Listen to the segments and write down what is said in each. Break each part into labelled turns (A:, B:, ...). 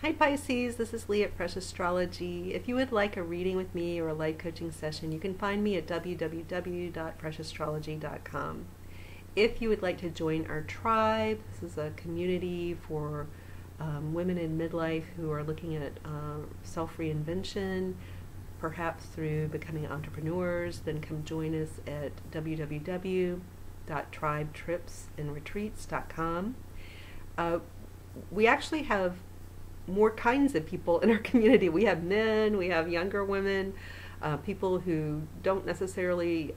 A: Hi Pisces, this is Lee at Fresh Astrology. If you would like a reading with me or a live coaching session, you can find me at www.freshastrology.com. If you would like to join our tribe, this is a community for women in midlife who are looking at self-reinvention, perhaps through becoming entrepreneurs, then come join us at www.tribetripsandretreats.com. We actually have more kinds of people in our community. We have men, we have younger women, people who don't necessarily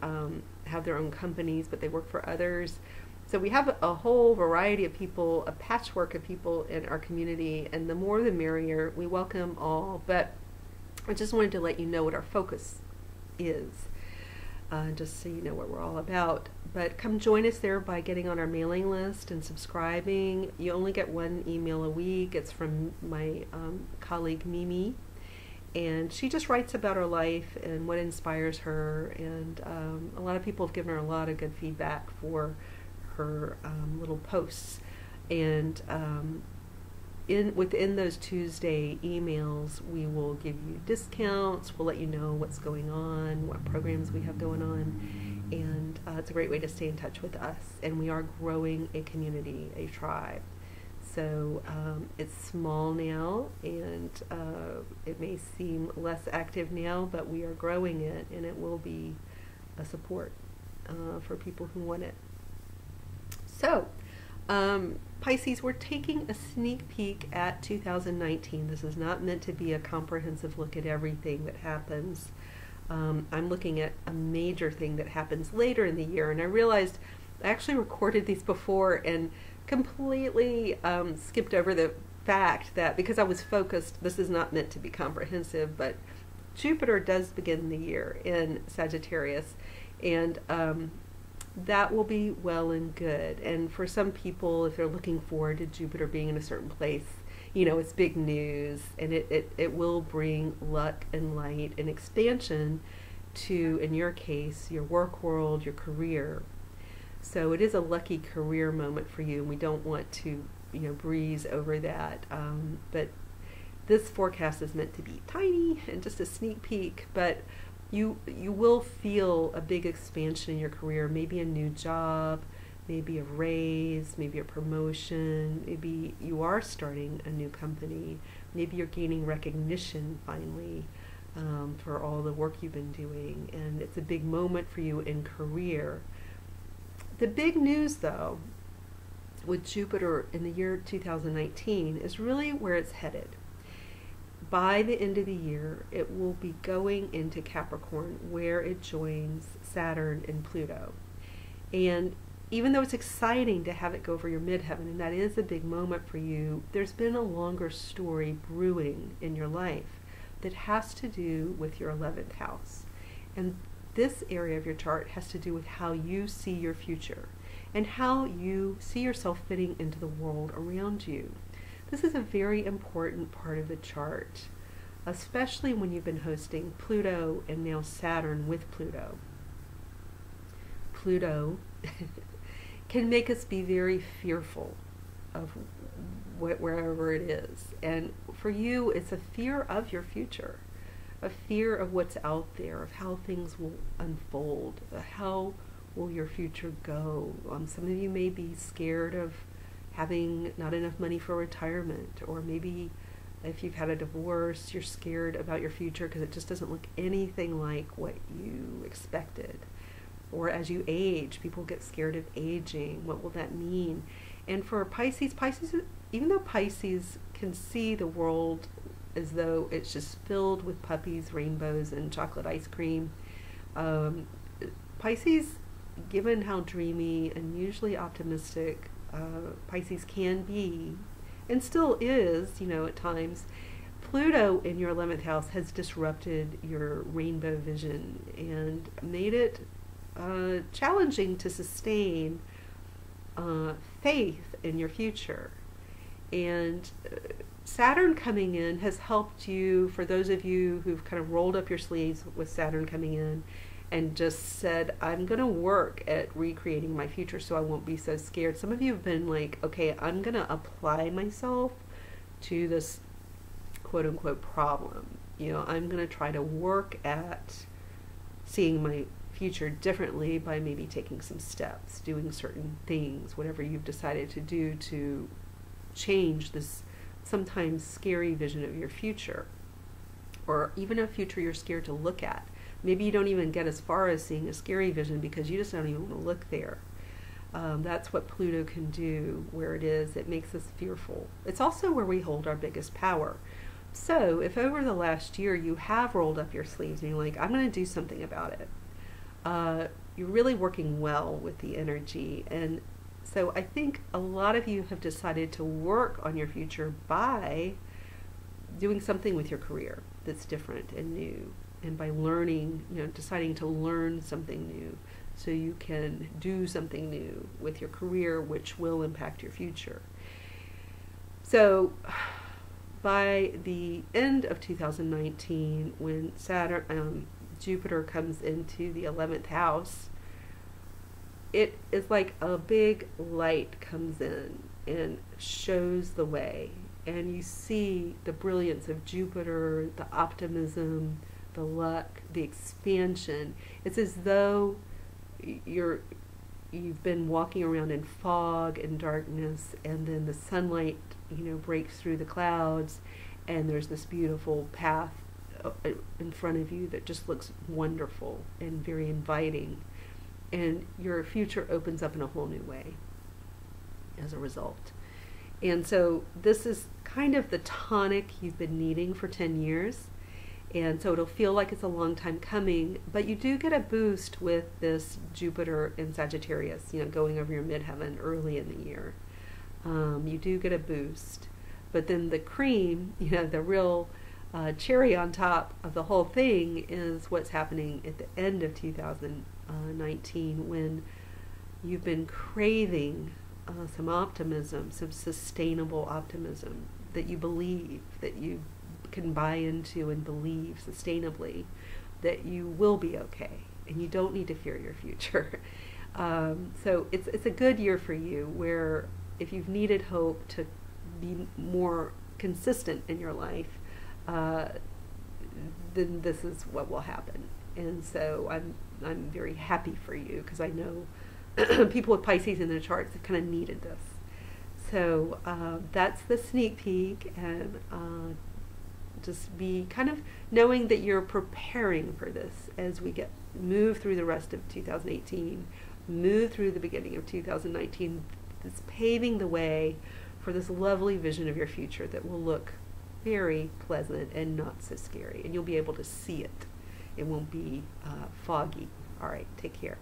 A: have their own companies, but they work for others. So we have a whole variety of people, a patchwork of people in our community, and the more the merrier. We welcome all, but I just wanted to let you know what our focus is, just so you know what we're all about. But come join us there by getting on our mailing list and subscribing. You only get one email a week. It's from my colleague Mimi, and she just writes about her life and what inspires her, and a lot of people have given her a lot of good feedback for her little posts. And within those Tuesday emails, we will give you discounts, we'll let you know what's going on, what programs we have going on, and it's a great way to stay in touch with us. And we are growing a community, a tribe. So it's small now, and it may seem less active now, but we are growing it, and it will be a support for people who want it. So, Pisces, we're taking a sneak peek at 2019. This is not meant to be a comprehensive look at everything that happens. I'm looking at a major thing that happens later in the year, and I realized I actually recorded these before and completely skipped over the fact that because I was focused, this is not meant to be comprehensive, but Jupiter does begin the year in Sagittarius, and that will be well and good. And for some people, if they're looking forward to Jupiter being in a certain place, you know, it's big news, and it will bring luck and light and expansion to, in your case, your work world, your career. So it is a lucky career moment for you, and we don't want to, you know, breeze over that. But this forecast is meant to be tiny and just a sneak peek, but you will feel a big expansion in your career, maybe a new job, maybe a raise, maybe a promotion, maybe you are starting a new company, maybe you're gaining recognition finally for all the work you've been doing, and it's a big moment for you in career. The big news, though, with Jupiter in the year 2019 is really where it's headed. By the end of the year, it will be going into Capricorn, where it joins Saturn and Pluto. And even though it's exciting to have it go over your midheaven, and that is a big moment for you, there's been a longer story brewing in your life that has to do with your 11th house. And this area of your chart has to do with how you see your future and how you see yourself fitting into the world around you. This is a very important part of the chart, especially when you've been hosting Pluto and now Saturn with Pluto. Pluto can make us be very fearful of wherever it is. And for you, it's a fear of your future, a fear of what's out there, of how things will unfold, how will your future go. Some of you may be scared of having not enough money for retirement, or maybe if you've had a divorce, you're scared about your future because it just doesn't look anything like what you expected. Or as you age, people get scared of aging. What will that mean? And for Pisces, even though Pisces can see the world as though it's just filled with puppies, rainbows, and chocolate ice cream, Pisces, given how dreamy and usually optimistic Pisces can be, and still is, you know, at times, Pluto in your 11th house has disrupted your rainbow vision and made it challenging to sustain faith in your future. And Saturn coming in has helped you, for those of you who've kind of rolled up your sleeves with Saturn coming in and just said, I'm going to work at recreating my future so I won't be so scared. Some of you have been like, okay, I'm going to apply myself to this quote unquote problem. You know, I'm going to try to work at seeing my future differently by maybe taking some steps, doing certain things, whatever you've decided to do to change this sometimes scary vision of your future, or even a future you're scared to look at. Maybe you don't even get as far as seeing a scary vision because you just don't even want to look there. That's what Pluto can do, where it is. It makes us fearful. It's also where we hold our biggest power. So if over the last year you have rolled up your sleeves and you're like, I'm going to do something about it, you're really working well with the energy. And so I think a lot of you have decided to work on your future by doing something with your career that's different and new, and by learning, you know, deciding to learn something new so you can do something new with your career which will impact your future. So by the end of 2019, when Jupiter comes into the 11th house, it is like a big light comes in and shows the way, and you see the brilliance of Jupiter, the optimism, the luck, the expansion. It's as though you've been walking around in fog and darkness, and then the sunlight, you know, breaks through the clouds, and there's this beautiful path in front of you that just looks wonderful and very inviting, and your future opens up in a whole new way as a result. And so this is kind of the tonic you've been needing for 10 years. And so it'll feel like it's a long time coming, but you do get a boost with this Jupiter in Sagittarius, you know, going over your midheaven early in the year. You do get a boost. But then the cream, you know, the real cherry on top of the whole thing is what's happening at the end of 2019, when you've been craving some optimism, some sustainable optimism that you believe, that you can buy into and believe sustainably, that you will be okay and you don't need to fear your future. So it's a good year for you, where if you've needed hope to be more consistent in your life, then this is what will happen. And so I'm very happy for you, because I know people with Pisces in their charts have kind of needed this. So that's the sneak peek, and just be kind of knowing that you're preparing for this as we move through the rest of 2018, move through the beginning of 2019. It's paving the way for this lovely vision of your future that will look very pleasant and not so scary, and you'll be able to see it. It won't be foggy. All right, take care.